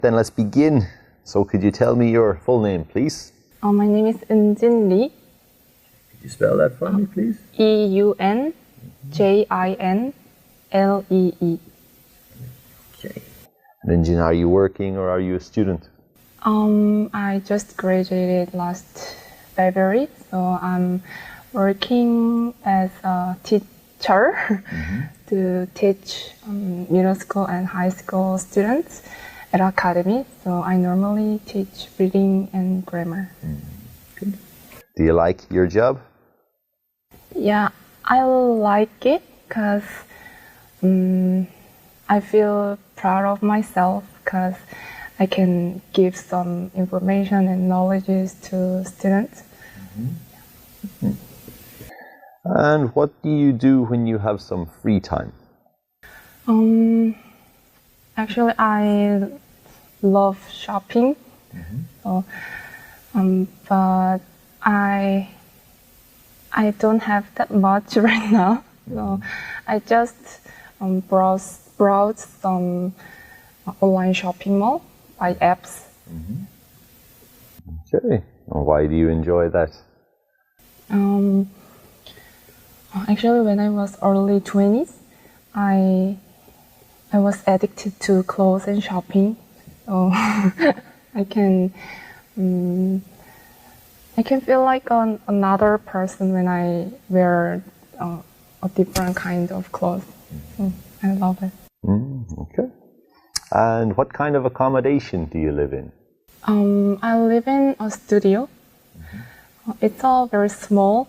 Then let's begin. So could you tell me your full name, please? My name is Eunjin Lee. Could you spell that for me, please? EUNJINLEE. Okay. Eunjin, are you working or are you a student? I just graduated last February, so I'm working as a teacher to teach middle school and high school students at academy. So I normally teach reading and grammar. Good. Do you like your job? Yeah, I like it because I feel proud of myself because I can give some information and knowledge to students. And what do you do when you have some free time? Actually, I love shopping, so, but I don't have that much right now. So I just browse some online shopping mall by apps. Okay. And why do you enjoy that? Actually, when I was early 20s, I was addicted to clothes and shopping. So I can feel like another person when I wear a different kind of clothes. So I love it. Okay. And what kind of accommodation do you live in? I live in a studio. It's all very small.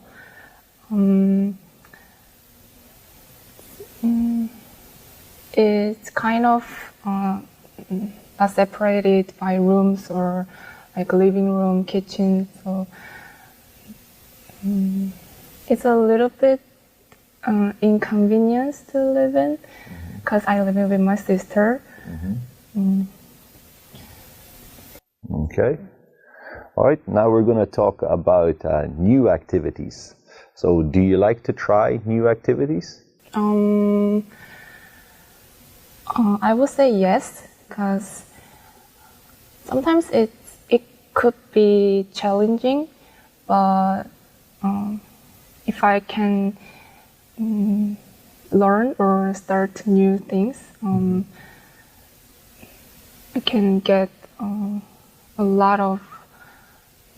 It's kind of not separated by rooms or like living room, kitchen. So it's a little bit inconvenience to live in because I live with my sister. Okay. All right. Now we're going to talk about new activities. So do you like to try new activities? I would say yes, because sometimes it could be challenging, but if I can learn or start new things, I can get a lot of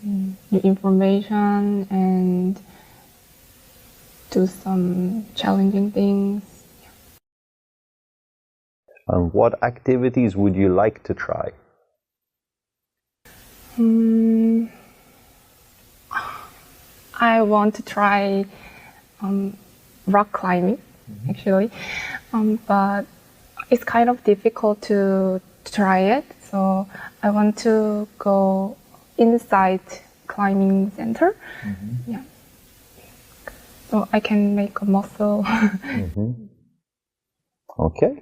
new information and do some challenging things. And what activities would you like to try? I want to try rock climbing, actually, but it's kind of difficult to try it. So I want to go inside climbing center. Yeah. So I can make a muscle. Okay.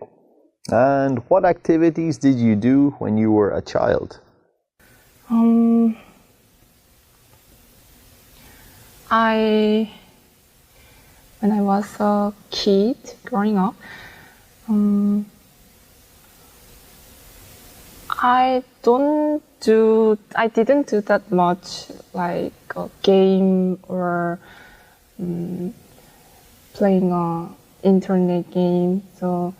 And what activities did you do when you were a child? When I was a kid growing up, I didn't do that much like a game or playing a internet game. So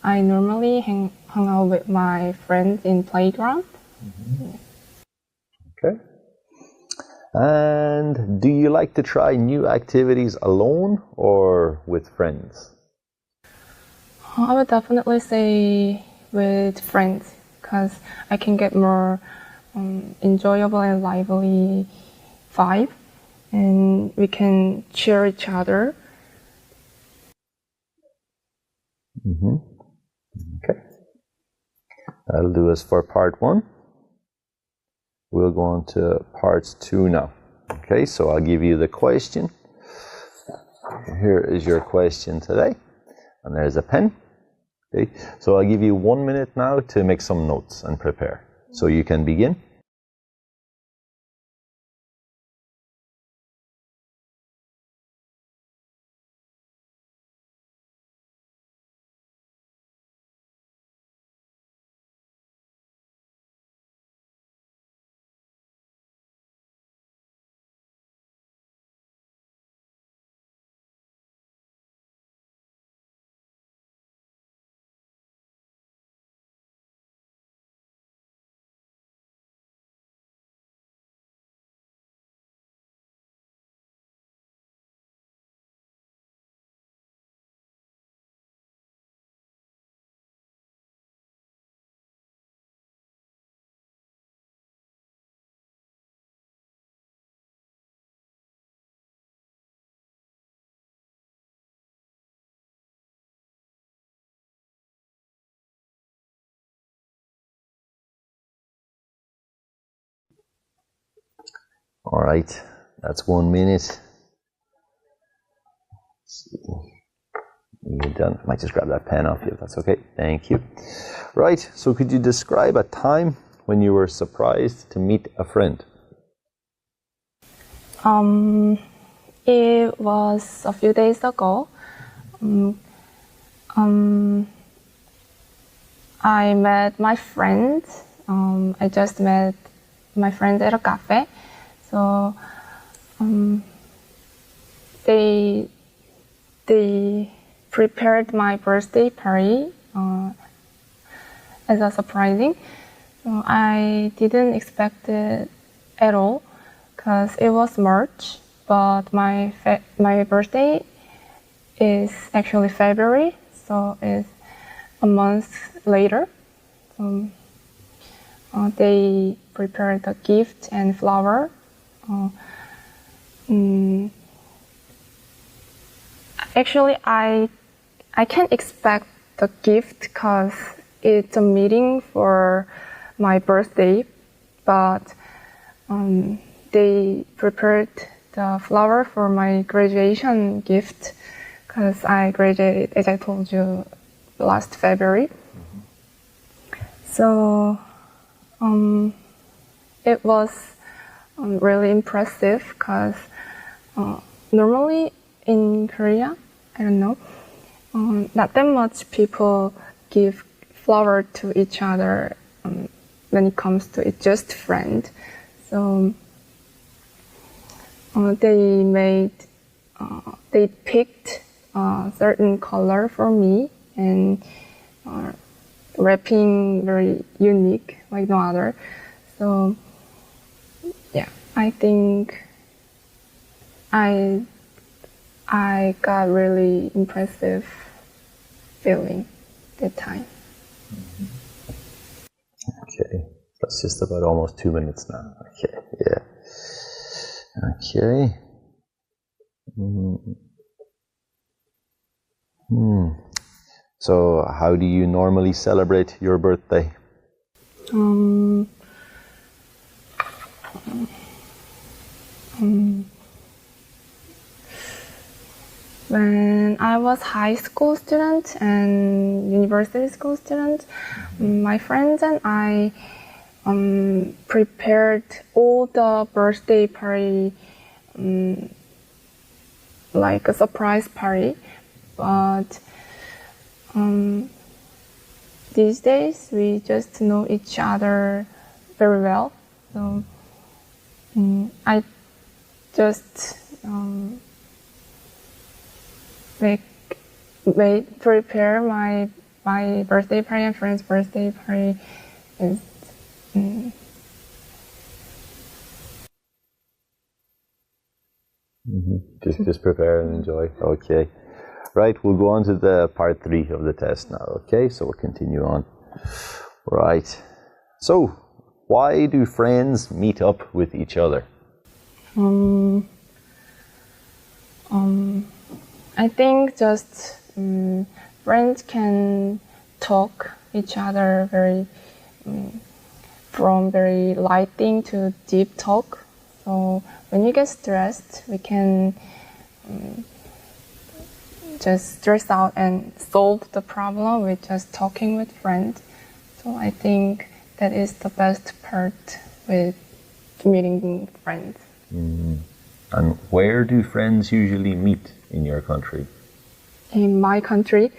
I normally hung out with my friends in playground. Okay. And do you like to try new activities alone or with friends? I would definitely say with friends, because I can get more enjoyable and lively vibe, and we can cheer each other. Okay. That'll do us for part 1. We'll go on to parts 2 now. Okay, so I'll give you the question. Here is your question today. And there's a pen. Okay, so I'll give you 1 minute now to make some notes and prepare. So you can begin. All right, that's 1 minute. Let's see. You're done. I might just grab that pen off you if that's okay. Thank you. Right, so could you describe a time when you were surprised to meet a friend? It was a few days ago. I met my friend. I just met my friend at a cafe. So they prepared my birthday party as a surprising. So I didn't expect it at all because it was March, but my birthday is actually February, so it's a month later. So they prepared a gift and flower. Actually, I can't expect the gift because it's a meeting for my birthday, but they prepared the flower for my graduation gift because I graduated, as I told you, last February. So it was really impressive because normally in Korea, I don't know, not that much people give flower to each other when it comes to it, just friend. So they picked a certain color for me and wrapping very unique like no other. So yeah, I think I got really impressive feeling that time. Okay, that's just about almost 2 minutes now. Okay, yeah. Okay. So, how do you normally celebrate your birthday? When I was high school student and university school student, my friends and I prepared all the birthday party like a surprise party, but these days we just know each other very well. So I just prepare my birthday party and friend's birthday party. Just prepare and enjoy. Okay. Right, we'll go on to the part 3 of the test now. Okay, so we'll continue on. Right. So, why do friends meet up with each other? I think just friends can talk each other from very light thing to deep talk. So when you get stressed, we can just stress out and solve the problem with just talking with friends. So I think that is the best part with meeting friends. And where do friends usually meet in your country? In my country,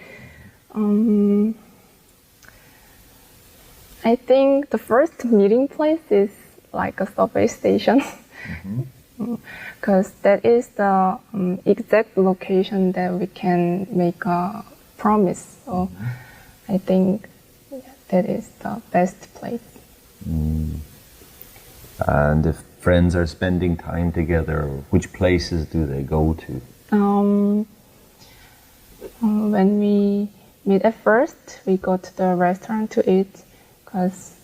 I think the first meeting place is like a subway station, because that is the exact location that we can make a promise. So I think that is the best place. And if friends are spending time together, which places do they go to? When we meet at first, we go to the restaurant to eat because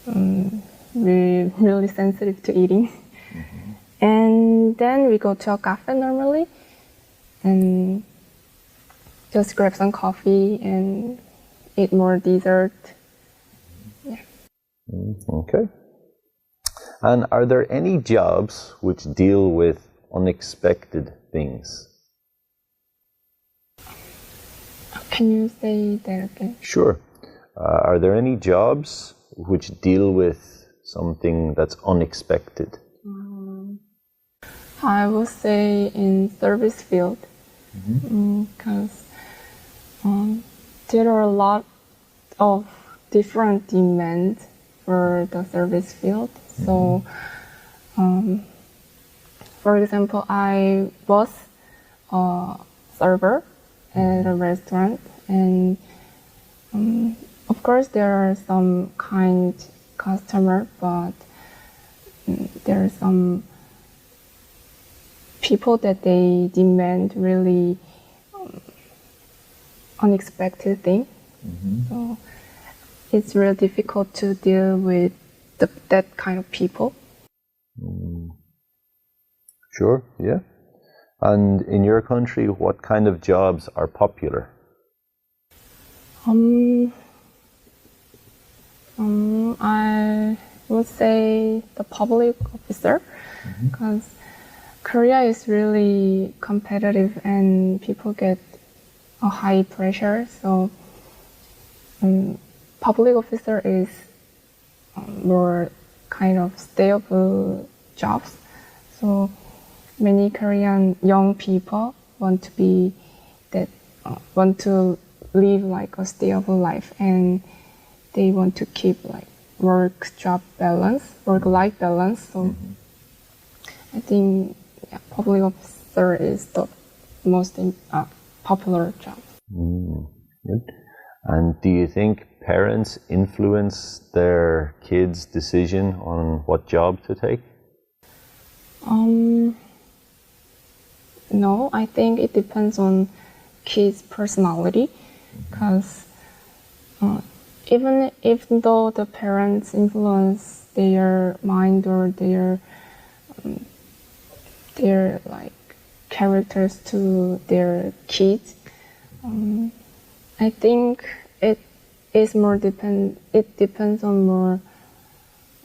we're really sensitive to eating. And then we go to a cafe normally and just grab some coffee and eat more dessert. Yeah. Okay. And are there any jobs which deal with unexpected things? Can you say that again? Sure. Are there any jobs which deal with something that's unexpected? I would say in service field, because there are a lot of different demands for the service field. So, for example, I was a server at a restaurant, and of course there are some kind customer, but there are some people that they demand really unexpected thing. So it's really difficult to deal with that kind of people. Sure, yeah. And in your country, what kind of jobs are popular? I would say the public officer, because Korea is really competitive and people get a high pressure. So public officer is more kind of stable jobs. So many Korean young people want to live like a stable life, and they want to keep like work-life balance. So I think public officer is the most popular job. Good. And do you think parents influence their kids' decision on what job to take? No, I think it depends on kids' personality, because even though the parents influence their mind or their like characters to their kids, I think it depends on more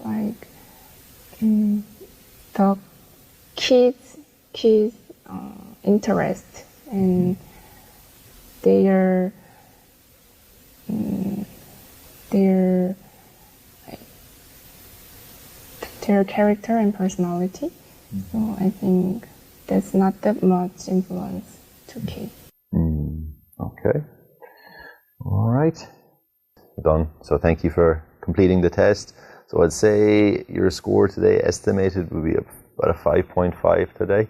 like the kids interest and their character and personality. So I think there's not that much influence to kids. Okay. All right. Done. So thank you for completing the test. So I'd say your score today estimated would be about a 5.5 today.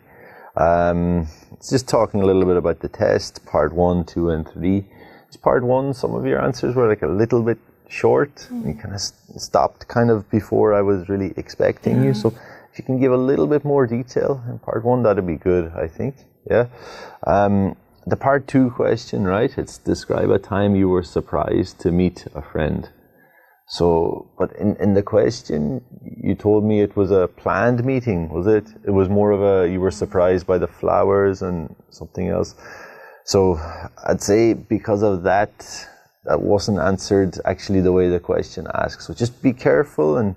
It's just talking a little bit about the test, part 1, 2, and 3. It's part 1, some of your answers were like a little bit short. You kind of stopped kind of before I was really expecting you. So if you can give a little bit more detail in part 1, that'd be good, I think. Yeah. The part 2 question, right? It's describe a time you were surprised to meet a friend. So, but in the question, you told me it was a planned meeting, was it? It was more of you were surprised by the flowers and something else. So I'd say because of that wasn't answered actually the way the question asks. So just be careful, and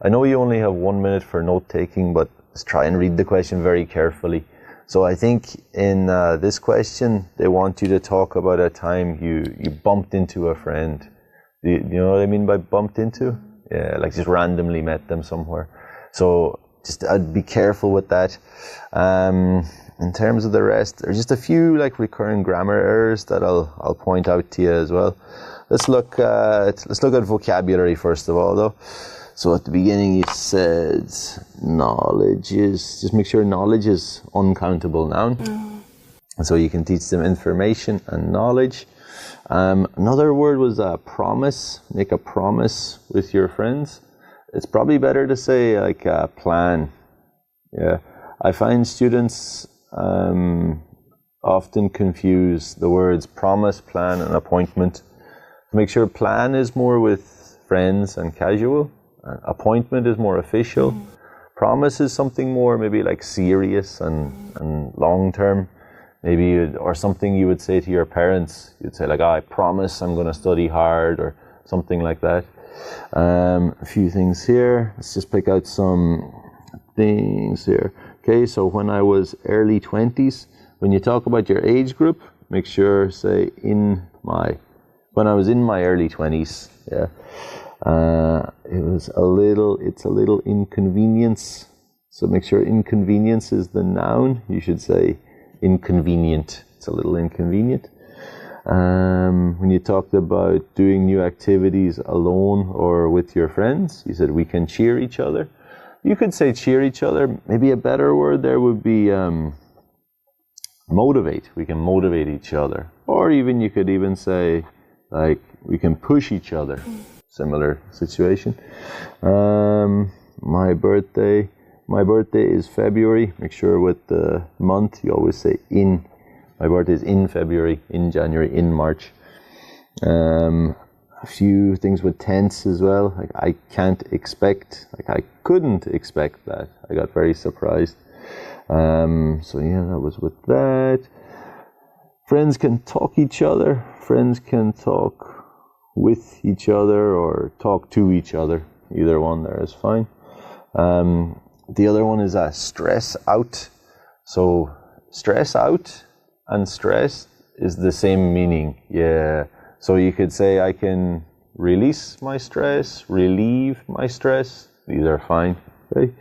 I know you only have 1 minute for note taking, but let's try and read the question very carefully. So I think in this question, they want you to talk about a time you bumped into a friend. Do you know what I mean by bumped into? Yeah, like just randomly met them somewhere. So just I'd be careful with that. In terms of the rest, there's just a few like recurring grammar errors that I'll point out to you as well. Let's look at vocabulary first of all, though. So at the beginning you said knowledge is, just make sure knowledge is uncountable noun. And so you can teach them information and knowledge. Another word was promise. Make a promise with your friends. It's probably better to say like plan. Yeah, I find students often confuse the words promise, plan, and appointment. Make sure plan is more with friends and casual. Appointment is more official. Promise is something more maybe like serious and long term. Maybe or something you would say to your parents. You'd say like, I promise I'm going to study hard, or something like that. A few things here. Let's just pick out some things here. Okay, so when I was early 20s, when you talk about your age group, make sure say when I was in my early 20s, yeah. It's a little inconvenience. So make sure inconvenience is the noun. You should say inconvenient. It's a little inconvenient. When you talked about doing new activities alone or with your friends, you said we can cheer each other. You could say cheer each other. Maybe a better word there would be motivate. We can motivate each other. Or even you could even say like we can push each other. Similar situation. My birthday is February. Make sure with the month you always say in. My birthday is in February, in January, in March. A few things with tense as well. Like I can't expect, like I couldn't expect that. I got very surprised. So yeah, that was with that. Friends can talk each other. Friends can talk with each other or talk to each other. Either one there is fine. The other one is stress out. So stress out and stress is the same meaning. Yeah. So you could say I can release my stress, relieve my stress. These are fine. Okay.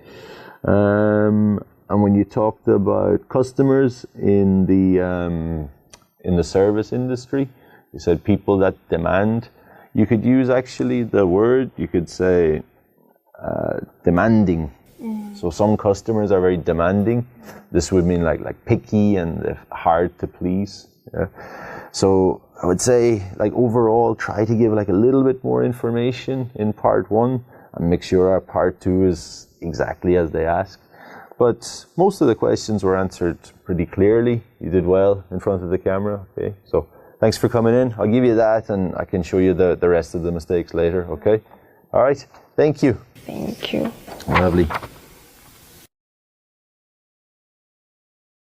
And when you talked about customers in the service industry, you said people that demand. You could use actually the word, you could say demanding. So some customers are very demanding. This would mean like picky and hard to please. Yeah. So I would say like overall try to give like a little bit more information in part 1 and make sure our part 2 is exactly as they ask. But most of the questions were answered pretty clearly. You did well in front of the camera. Okay, so thanks for coming in. I'll give you that and I can show you the rest of the mistakes later, okay? All right, thank you. Thank you. Lovely.